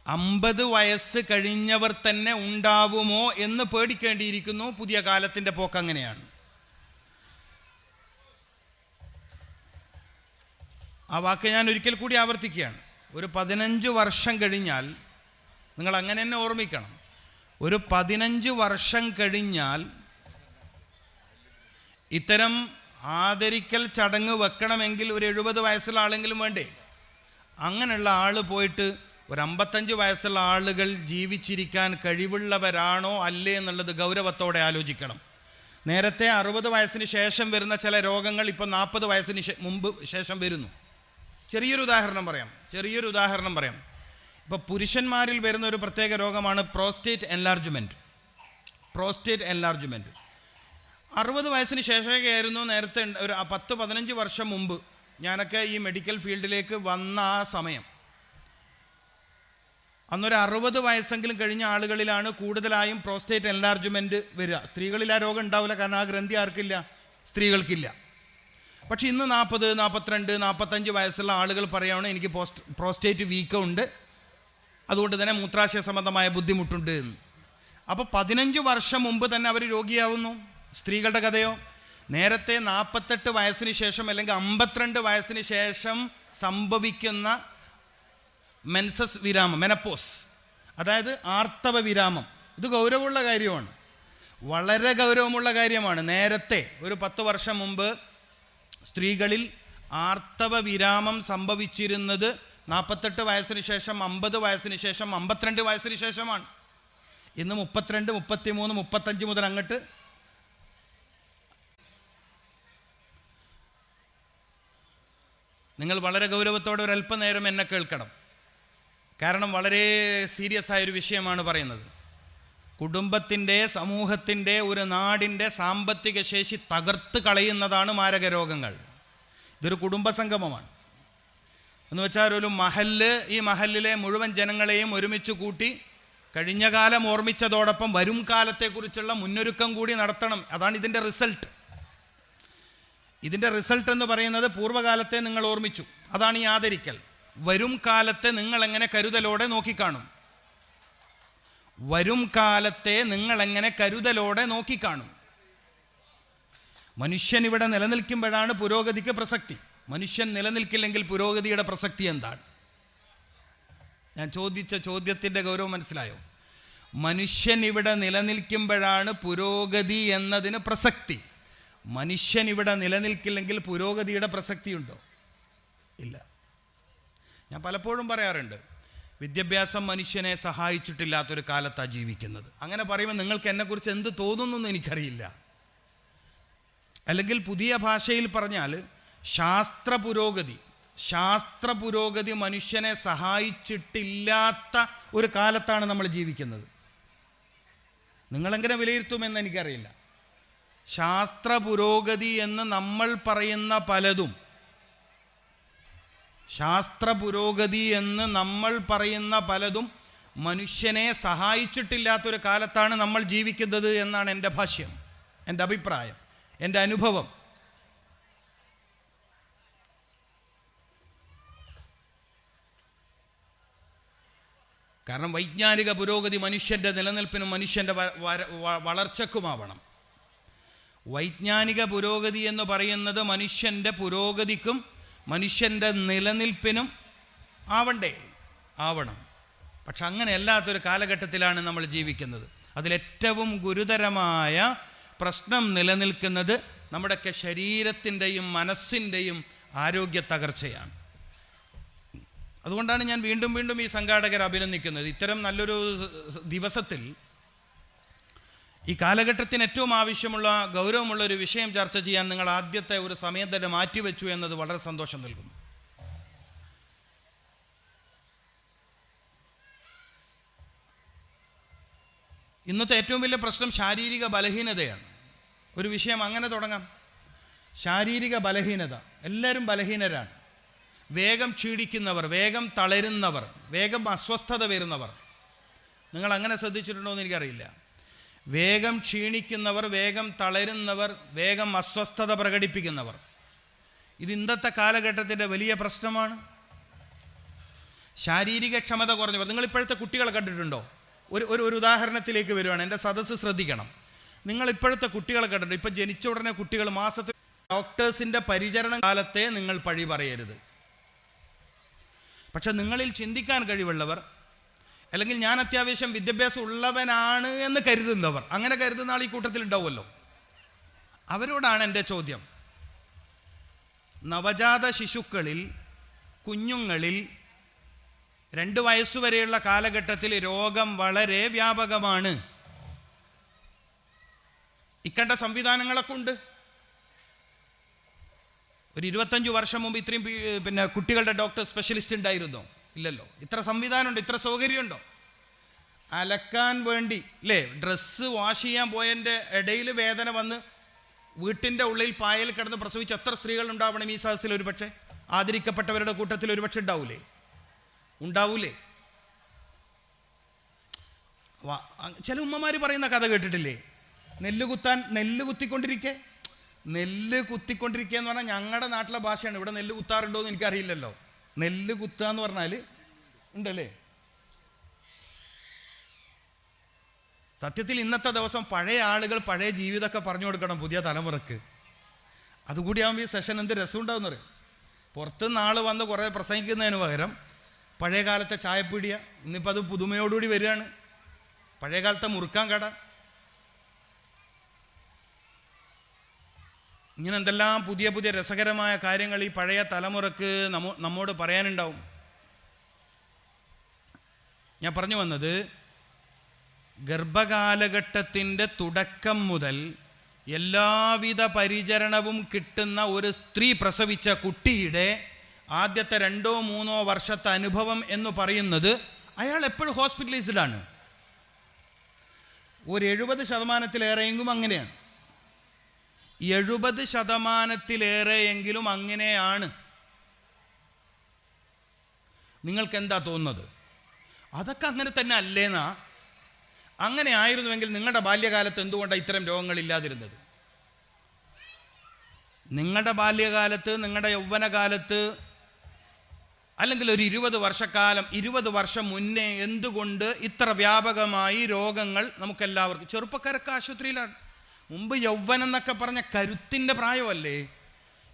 50 വയസ്സ് കഴിഞ്ഞവർ തന്നെ ഉണ്ടാവുമോ എന്ന് പേടിക്കേണ്ടിയിരിക്കുന്നു. പുതിയ കാലത്തിൻ്റെ പോക്ക് അങ്ങനെയാണ്. ആ വാക്ക് ഞാൻ ഒരിക്കൽ കൂടി ആവർത്തിക്കുകയാണ്. ഒരു 15 വർഷം കഴിഞ്ഞാൽ, നിങ്ങൾ അങ്ങനെ തന്നെ ഓർമ്മിക്കണം, ഒരു 15 വർഷം കഴിഞ്ഞാൽ ഇത്തരം ആദരിക്കൽ ചടങ്ങ് വെക്കണമെങ്കിൽ ഒരു 70 വയസ്സുള്ള ആളെങ്കിലും വേണ്ടേ? അങ്ങനെയുള്ള ആൾ പോയിട്ട് ഒരു 55 വയസ്സുള്ള ആളുകൾ ജീവിച്ചിരിക്കാൻ കഴിവുള്ളവരാണോ അല്ലേ എന്നുള്ളത് ഗൗരവത്തോടെ ആലോചിക്കണം. നേരത്തെ 60 വയസ്സിന് ശേഷം വരുന്ന ചില രോഗങ്ങൾ ഇപ്പോൾ 40 വയസ്സിന് ശേഷം വരുന്നു. ചെറിയൊരു ഉദാഹരണം പറയാം. ഇപ്പോൾ പുരുഷന്മാരിൽ വരുന്ന ഒരു പ്രത്യേക രോഗമാണ് പ്രോസ്റ്റേറ്റ് എൻലാർജ്മെൻറ്റ്. 60 വയസ്സിന് ശേഷമൊക്കെ ആയിരുന്നു നേരത്തെ. ഒരു 10-15 വർഷം മുമ്പ് ഞാനൊക്കെ ഈ മെഡിക്കൽ ഫീൽഡിലേക്ക് വന്ന ആ സമയം, അന്നൊരു 60 വയസ്സെങ്കിലും കഴിഞ്ഞ ആളുകളിലാണ് കൂടുതലായും പ്രോസ്റ്റേറ്റ് എൻലാർജ്മെൻറ്റ് വരിക. സ്ത്രീകളിൽ ആ രോഗം ഉണ്ടാവില്ല, കാരണം ആ ഗ്രന്ഥി ആർക്കില്ല? സ്ത്രീകൾക്കില്ല. പക്ഷെ ഇന്ന് 40, 42, 45 വയസ്സുള്ള ആളുകൾ പറയുകയാണ് എനിക്ക് പ്രോസ്റ്റേറ്റ് വീക്കമുണ്ട്, അതുകൊണ്ട് തന്നെ മൂത്രാശയ സംബന്ധമായ ബുദ്ധിമുട്ടുണ്ട് എന്ന്. അപ്പോൾ 15 വർഷം മുമ്പ് തന്നെ അവർ രോഗിയാവുന്നു. സ്ത്രീകളുടെ കഥയോ? നേരത്തെ 48 വയസ്സിന് ശേഷം അല്ലെങ്കിൽ 52 വയസ്സിന് ശേഷം സംഭവിക്കുന്ന മെൻസസ് വിരാമം, മെനപ്പോസ്, അതായത് ആർത്തവ വിരാമം, ഇത് ഗൗരവമുള്ള കാര്യമാണ്, വളരെ ഗൗരവമുള്ള കാര്യമാണ്. നേരത്തെ ഒരു 10 വർഷം മുമ്പ് സ്ത്രീകളിൽ ആർത്തവ വിരാമം സംഭവിച്ചിരുന്നത് 48 വയസ്സിന് ശേഷം, 50 വയസ്സിന് ശേഷം, 52 വയസ്സിന് ശേഷമാണ്. ഇന്ന് 32, 33, 35 മുതൽ അങ്ങോട്ട് നിങ്ങൾ വളരെ ഗൗരവത്തോടെ ഒരല്പനേരം എന്നെ കേൾക്കണം. കാരണം വളരെ സീരിയസ് ആയൊരു വിഷയമാണ് പറയുന്നത്. കുടുംബത്തിൻ്റെ, സമൂഹത്തിൻ്റെ, ഒരു നാടിൻ്റെ സാമ്പത്തിക ശേഷി തകർത്ത് കളയുന്നതാണ് മാരക രോഗങ്ങൾ. ഇതൊരു കുടുംബസംഗമമാണ്. എന്ന് വെച്ചാൽ ഒരു മഹല്ല്, ഈ മഹല്ലിലെ മുഴുവൻ ജനങ്ങളെയും ഒരുമിച്ച് കൂട്ടി കഴിഞ്ഞ കാലം ഓർമ്മിച്ചതോടൊപ്പം വരും കാലത്തെക്കുറിച്ചുള്ള മുന്നൊരുക്കം കൂടി നടത്തണം. അതാണ് ഇതിൻ്റെ റിസൾട്ട്. ഇതിൻ്റെ റിസൾട്ട് എന്ന് പറയുന്നത് പൂർവ്വകാലത്തെ നിങ്ങൾ ഓർമ്മിച്ചു, അതാണ് ഈ ആദരിക്കൽ. വരും കാലത്തെ നിങ്ങളെങ്ങനെ കരുതലോടെ നോക്കിക്കാണും? വരും കാലത്തെ നിങ്ങളെങ്ങനെ കരുതലോടെ നോക്കിക്കാണും? മനുഷ്യൻ ഇവിടെ നിലനിൽക്കുമ്പോഴാണ് പുരോഗതിക്ക് പ്രസക്തി. മനുഷ്യൻ നിലനിൽക്കില്ലെങ്കിൽ പുരോഗതിയുടെ പ്രസക്തി എന്താണ്? ഞാൻ ചോദിച്ച ചോദ്യത്തിൻ്റെ ഗൗരവം മനസ്സിലായോ? മനുഷ്യൻ ഇവിടെ നിലനിൽക്കുമ്പോഴാണ് പുരോഗതി എന്നതിന് പ്രസക്തി. മനുഷ്യൻ ഇവിടെ നിലനിൽക്കില്ലെങ്കിൽ പുരോഗതിയുടെ പ്രസക്തിയുണ്ടോ? ഇല്ല. ഞാൻ പലപ്പോഴും പറയാറുണ്ട്, വിദ്യാഭ്യാസം മനുഷ്യനെ സഹായിച്ചിട്ടില്ലാത്തൊരു കാലത്താണ് ജീവിക്കുന്നത്. അങ്ങനെ പറയുമ്പോൾ നിങ്ങൾക്ക് എന്നെക്കുറിച്ച് എന്ത് തോന്നുന്നു എനിക്കറിയില്ല. അല്ലെങ്കിൽ പുതിയ ഭാഷയിൽ പറഞ്ഞാൽ ശാസ്ത്ര പുരോഗതി മനുഷ്യനെ സഹായിച്ചിട്ടില്ലാത്ത ഒരു കാലത്താണ് നമ്മൾ ജീവിക്കുന്നത്. നിങ്ങളെങ്ങനെ വിലയിരുത്തുമെന്ന് എനിക്കറിയില്ല. ശാസ്ത്ര പുരോഗതി എന്ന് നമ്മൾ പറയുന്ന പലതും, മനുഷ്യനെ സഹായിച്ചിട്ടില്ലാത്തൊരു കാലത്താണ് നമ്മൾ ജീവിക്കുന്നത് എന്നാണ് എൻ്റെ ഭാഷ്യം, എൻ്റെ അഭിപ്രായം, എൻ്റെ അനുഭവം. കാരണം വൈജ്ഞാനിക പുരോഗതി മനുഷ്യൻ്റെ നിലനിൽപ്പിനും മനുഷ്യൻ്റെ വളർച്ചക്കുമാവണം. വൈജ്ഞാനിക പുരോഗതി എന്ന് പറയുന്നത് മനുഷ്യൻ്റെ പുരോഗതിക്കും മനുഷ്യൻ്റെ നിലനിൽപ്പിനും ആവണം. പക്ഷെ അങ്ങനെ അല്ലാത്തൊരു കാലഘട്ടത്തിലാണ് നമ്മൾ ജീവിക്കുന്നത്. അതിലേറ്റവും ഗുരുതരമായ പ്രശ്നം നിലനിൽക്കുന്നത് നമ്മുടെയൊക്കെ ശരീരത്തിൻ്റെയും മനസ്സിൻ്റെയും ആരോഗ്യ തകർച്ചയാണ്. അതുകൊണ്ടാണ് ഞാൻ വീണ്ടും വീണ്ടും ഈ സംഘാടകരെ അഭിനന്ദിക്കുന്നത്. ഇത്തരം നല്ലൊരു ദിവസത്തിൽ ഈ കാലഘട്ടത്തിന് ഏറ്റവും ആവശ്യമുള്ള ഗൗരവമുള്ള ഒരു വിഷയം ചർച്ച ചെയ്യാൻ നിങ്ങൾ ആദ്യത്തെ ഒരു സമയം തന്നെ മാറ്റിവെച്ചു എന്നത് വളരെ സന്തോഷം നൽകുന്നു. ഇന്നത്തെ ഏറ്റവും വലിയ പ്രശ്നം ശാരീരിക ബലഹീനതയാണ്. ഒരു വിഷയം അങ്ങനെ തുടങ്ങാം. ശാരീരിക ബലഹീനത. എല്ലാവരും ബലഹീനരാണ്. വേഗം ക്ഷീണിക്കുന്നവർ, വേഗം തളരുന്നവർ, വേഗം അസ്വസ്ഥത വരുന്നവർ. നിങ്ങൾ അങ്ങനെ ശ്രദ്ധിച്ചിട്ടുണ്ടോ എന്ന് എനിക്കറിയില്ല. വേഗം ക്ഷീണിക്കുന്നവർ, വേഗം തളരുന്നവർ, വേഗം അസ്വസ്ഥത പ്രകടിപ്പിക്കുന്നവർ, ഇത് ഇന്നത്തെ കാലഘട്ടത്തിൻ്റെ വലിയ പ്രശ്നമാണ്. ശാരീരിക ക്ഷമത കുറഞ്ഞവർ. നിങ്ങൾ ഇപ്പോഴത്തെ കുട്ടികളെ കണ്ടിട്ടുണ്ടോ? ഒരു ഉദാഹരണത്തിലേക്ക് വരുവാണ്, എൻ്റെ സദസ്സ് ശ്രദ്ധിക്കണം. നിങ്ങൾ ഇപ്പോഴത്തെ കുട്ടികളെ കണ്ടിട്ടുണ്ടോ? ഇപ്പം ജനിച്ച ഉടനെ കുട്ടികൾ മാസത്തിൽ ഡോക്ടേഴ്സിൻ്റെ പരിചരണ കാലത്തെ നിങ്ങൾ പഴി പറയരുത്. പക്ഷെ നിങ്ങളിൽ ചിന്തിക്കാൻ കഴിവുള്ളവർ, അല്ലെങ്കിൽ ഞാൻ അത്യാവശ്യം വിദ്യാഭ്യാസം ഉള്ളവനാണ് എന്ന് കരുതുന്നവർ, അങ്ങനെ കരുതുന്ന ആൾ ഈ കൂട്ടത്തിൽ ഉണ്ടാവുമല്ലോ, അവരോടാണ് എൻ്റെ ചോദ്യം. നവജാത ശിശുക്കളിൽ, കുഞ്ഞുങ്ങളിൽ 2 വയസ്സുവരെയുള്ള കാലഘട്ടത്തിൽ രോഗം വളരെ വ്യാപകമാണ്. ഇക്കണ്ട സംവിധാനങ്ങളൊക്കെ ഉണ്ട്. ഒരു 25 വർഷം മുമ്പ് ഇത്രയും കുട്ടികളുടെ ഡോക്ടർ സ്പെഷ്യലിസ്റ്റ് ഉണ്ടായിരുന്നോ? ഇല്ലല്ലോ. ഇത്ര സംവിധാനമുണ്ട്, ഇത്ര സൗകര്യമുണ്ടോ? അലക്കാൻ വേണ്ടി അല്ലേ, ഡ്രസ്സ് വാഷ് ചെയ്യാൻ പോയതിൻ്റെ ഇടയിൽ വേദന വന്ന് വീട്ടിൻ്റെ ഉള്ളിൽ പായൽ കിടന്ന് പ്രസവിച്ച് എത്ര സ്ത്രീകൾ ഉണ്ടാവണം ഈ സദസ്സിൽ? ഒരുപക്ഷെ ആദരിക്കപ്പെട്ടവരുടെ കൂട്ടത്തിൽ ഒരുപക്ഷെ ഉണ്ടാവൂലേ? ചില ഉമ്മമാർ പറയുന്ന കഥ കേട്ടിട്ടില്ലേ? നെല്ല് കുത്തിക്കൊണ്ടിരിക്കെ എന്ന് പറഞ്ഞാൽ ഞങ്ങളുടെ നാട്ടിലെ ഭാഷയാണ്. ഇവിടെ നെല്ല് കുത്താറുണ്ടോ എന്ന് എനിക്കറിയില്ലല്ലോ. നെല്ല് കുത്തുക എന്ന് പറഞ്ഞാൽ ഉണ്ടല്ലേ? സത്യത്തിൽ ഇന്നത്തെ ദിവസം പഴയ ആളുകൾ പഴയ ജീവിതമൊക്കെ പറഞ്ഞു കൊടുക്കണം പുതിയ തലമുറക്ക്. അതുകൂടി ആകുമ്പോൾ ഈ സെഷൻ എന്ത് രസം ഉണ്ടാവും എന്നറിയാം. പുറത്തുനിന്ന് ആൾ വന്ന് കുറേ പ്രസംഗിക്കുന്നതിന് പകരം പഴയ കാലത്തെ ചായപ്പീടിയ, ഇന്നിപ്പോൾ അത് പുതുമയോടുകൂടി വരികയാണ്. പഴയ കാലത്തെ മുറുക്കാൻ കട, ഇങ്ങനെ എന്തെല്ലാം പുതിയ പുതിയ രസകരമായ കാര്യങ്ങൾ ഈ പഴയ തലമുറക്ക് നമ്മോട് പറയാനുണ്ടാവും. ഞാൻ പറഞ്ഞു വന്നത്, ഗർഭകാലഘട്ടത്തിൻ്റെ തുടക്കം മുതൽ എല്ലാവിധ പരിചരണവും കിട്ടുന്ന ഒരു സ്ത്രീ പ്രസവിച്ച കുട്ടിയുടെ ആദ്യത്തെ 2-3 വർഷത്തെ അനുഭവം എന്ന് പറയുന്നത് അയാൾ എപ്പോഴും ഹോസ്പിറ്റലൈസ്ഡാണ്. ഒരു 70%-ലേറെയെങ്കിലും അങ്ങനെയാണ്. 70%-ലേറെയെങ്കിലും അങ്ങനെയാണ്. നിങ്ങൾക്ക് എന്താ തോന്നുന്നത്? അതൊക്കെ അങ്ങനെ തന്നെ അല്ലേന്നാ? അങ്ങനെ ആയിരുന്നുവെങ്കിൽ നിങ്ങളുടെ ബാല്യകാലത്ത് എന്തുകൊണ്ടാണ് ഇത്തരം രോഗങ്ങളില്ലാതിരുന്നത്? നിങ്ങളുടെ ബാല്യകാലത്ത്, നിങ്ങളുടെ യൗവനകാലത്ത്, അല്ലെങ്കിൽ ഒരു 20 വർഷം മുന്നേ എന്തുകൊണ്ട് ഇത്ര വ്യാപകമായി രോഗങ്ങൾ നമുക്കെല്ലാവർക്കും? ചെറുപ്പക്കാരൊക്കെ ആശുപത്രിയിലാണ്. മുമ്പ് യൗവനം എന്നൊക്കെ പറഞ്ഞ കരുത്തിൻ്റെ പ്രായമല്ലേ?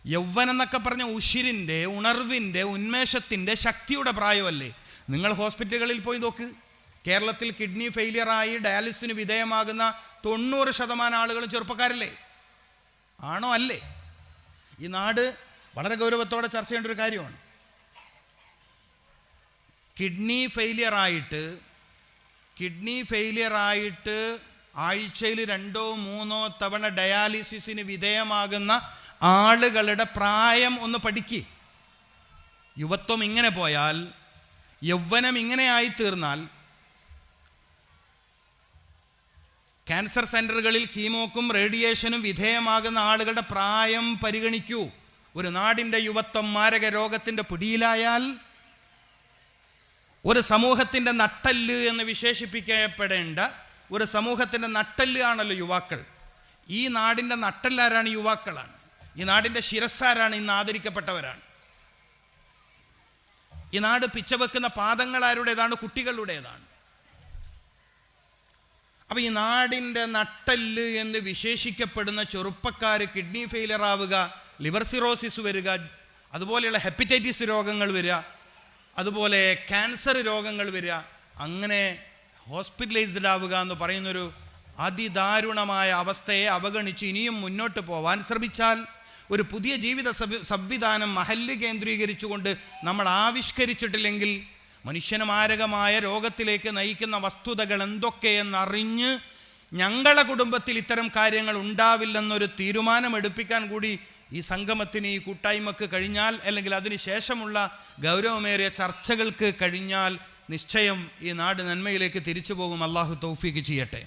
യൗവനം എന്നൊക്കെ പറഞ്ഞ ഉശിരിൻ്റെ, ഉണർവിൻ്റെ, ഉന്മേഷത്തിൻ്റെ, ശക്തിയുടെ പ്രായമല്ലേ? നിങ്ങൾ ഹോസ്പിറ്റലുകളിൽ പോയി നോക്ക്. കേരളത്തിൽ കിഡ്നി ഫെയിലിയറായി ഡയാലിസിന് വിധേയമാകുന്ന 90% ആളുകളും ചെറുപ്പക്കാരല്ലേ? ആണോ അല്ലേ? ഈ നാട് വളരെ ഗൗരവത്തോടെ ചർച്ച ചെയ്യേണ്ട ഒരു കാര്യമാണ്. കിഡ്നി ഫെയിലിയറായിട്ട് ആഴ്ചയിൽ 2-3 തവണ ഡയാലിസിന് വിധേയമാകുന്ന ആളുകളുടെ പ്രായം ഒന്ന് പഠിക്കുക. യുവത്വം ഇങ്ങനെ പോയാൽ, യൗവനം ഇങ്ങനെ ആയിത്തീർന്നാൽ, ക്യാൻസർ സെൻ്ററുകളിൽ കീമോക്കും റേഡിയേഷനും വിധേയമാകുന്ന ആളുകളുടെ പ്രായം പരിഗണിക്കൂ. ഒരു നാടിൻ്റെ യുവത്വം മാരക രോഗത്തിൻ്റെ പിടിയിലായാൽ, ഒരു സമൂഹത്തിൻ്റെ നട്ടെല്ല് എന്ന് വിശേഷിപ്പിക്കപ്പെടേണ്ട ഒരു സമൂഹത്തിൻ്റെ നട്ടെല്ല് ആണല്ലോ യുവാക്കൾ. ഈ നാടിൻ്റെ നട്ടെല്ലാരാണ്? യുവാക്കളാണ്. ഈ നാടിൻ്റെ ശിരസ്സാരാണ്? ഇന്ന് ആദരിക്കപ്പെട്ടവരാണ്. ഈ നാട് പിച്ചവെക്കുന്ന പാദങ്ങൾ ആരുടേതാണ്? കുട്ടികളുടേതാണ്. അപ്പോൾ ഈ നാടിൻ്റെ നട്ടെല്ല് എന്ന് വിശേഷിക്കപ്പെടുന്ന ചെറുപ്പക്കാർ കിഡ്നി ഫെയിലിയർ ആവുക, ലിവർ സിറോസിസ് വരിക, അതുപോലെയുള്ള ഹെപ്പറ്റൈറ്റിസ് രോഗങ്ങൾ വരിക, അതുപോലെ ക്യാൻസർ രോഗങ്ങൾ വരിക, അങ്ങനെ ഹോസ്പിറ്റലൈസ്ഡ് ആവുക എന്ന് പറയുന്നൊരു അതിദാരുണമായ അവസ്ഥയെ അവഗണിച്ച് ഇനിയും മുന്നോട്ട് പോവാൻ ശ്രമിച്ചാൽ, ഒരു പുതിയ ജീവിത സംവിധാനം മഹല്ല് കേന്ദ്രീകരിച്ചുകൊണ്ട് നമ്മൾ ആവിഷ്കരിച്ചിട്ടില്ലെങ്കിൽ, മനുഷ്യന് മാരകമായ രോഗത്തിലേക്ക് നയിക്കുന്ന വസ്തുതകൾ എന്തൊക്കെയെന്നറിഞ്ഞ് ഞങ്ങളുടെ കുടുംബത്തിൽ ഇത്തരം കാര്യങ്ങൾ ഉണ്ടാവില്ലെന്നൊരു തീരുമാനമെടുപ്പിക്കാൻ കൂടി ഈ സംഗമത്തിന്, ഈ കൂട്ടായ്മക്ക് കഴിഞ്ഞാൽ, അല്ലെങ്കിൽ അതിന് ശേഷമുള്ള ഗൗരവമേറിയ ചർച്ചകൾക്ക് കഴിഞ്ഞാൽ, നിശ്ചയം ഈ നാട് നന്മയിലേക്ക് തിരിച്ചു പോകും. അള്ളാഹു തൗഫീക്ക് ചെയ്യട്ടെ.